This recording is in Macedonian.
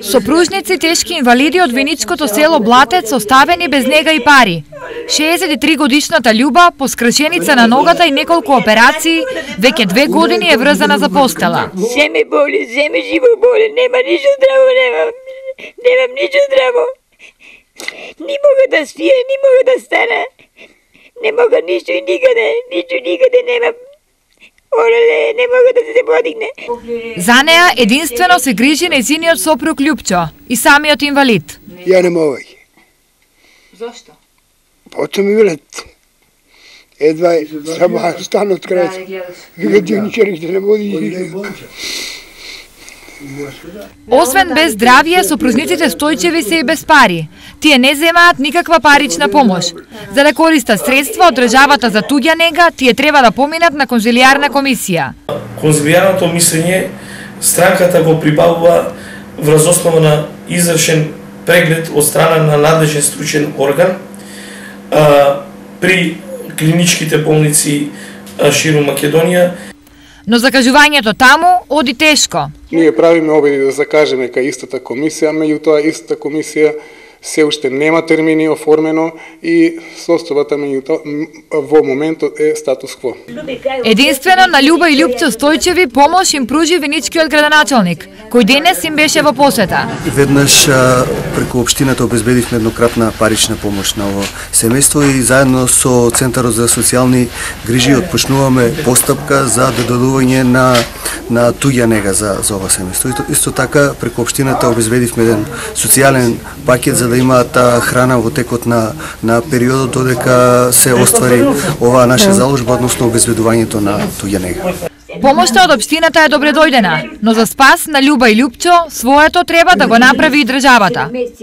Сопружници тешки инвалиди од виничкото село Блатец оставени без нега и пари. 63-годишната Љуба, по скршеница на ногата и неколку операции, веќе 2 години е врзана за постела. Се ме боли, се ме живо боли, нема ништо здраво, немам ништо здраво. Ни мога да спия, ни мога да стана. Не мога ништо и никаде немам. Олеле, не мога да се подигне. За неа единствено се грижи нејзиниот сопруг Љупчо и самиот инвалид. Ја не мога. Зошто? Почва ми велат. Едва само стан од крајот. Вика дионичарите не води. Освен без здравје, сопружниците Стојчеви се и без пари. Тие не земаат никаква парична помош. За да користат средства од државата за туѓа нега, тие треба да поминат на конзилијарна комисија. Конзилијарното мислење странката го прибавува врз основа на извршен преглед од страна на надлежен стручен орган при клиничките болници ширум Македонија. Но закажувањето таму оди тешко. Ние правиме обиди да закажеме кај истата комисија, меѓутоа истата комисија се уште нема термини оформено и состојбата во моментот е статус кво. Единствено на Љуба и Љупчо Стојчеви помош им пружи виничкиот градоначалник, кој денес им беше во посета. Веднаш преку општината обезбедивме еднократна парична помош на ово семејство и заедно со Центарот за социјални грижи отпочнуваме постапка за додадување на туѓа нега за ова семејство. Исто така преку општината обезбедивме еден социјален пакет за да имаат храна во текот на периодот додека се оствари оваа наша заложба, односно обезбедувањето на туѓа нега. Помошта од општината е добредојдена, но за спас на Љуба и Љупчо, своето треба да го направи и државата.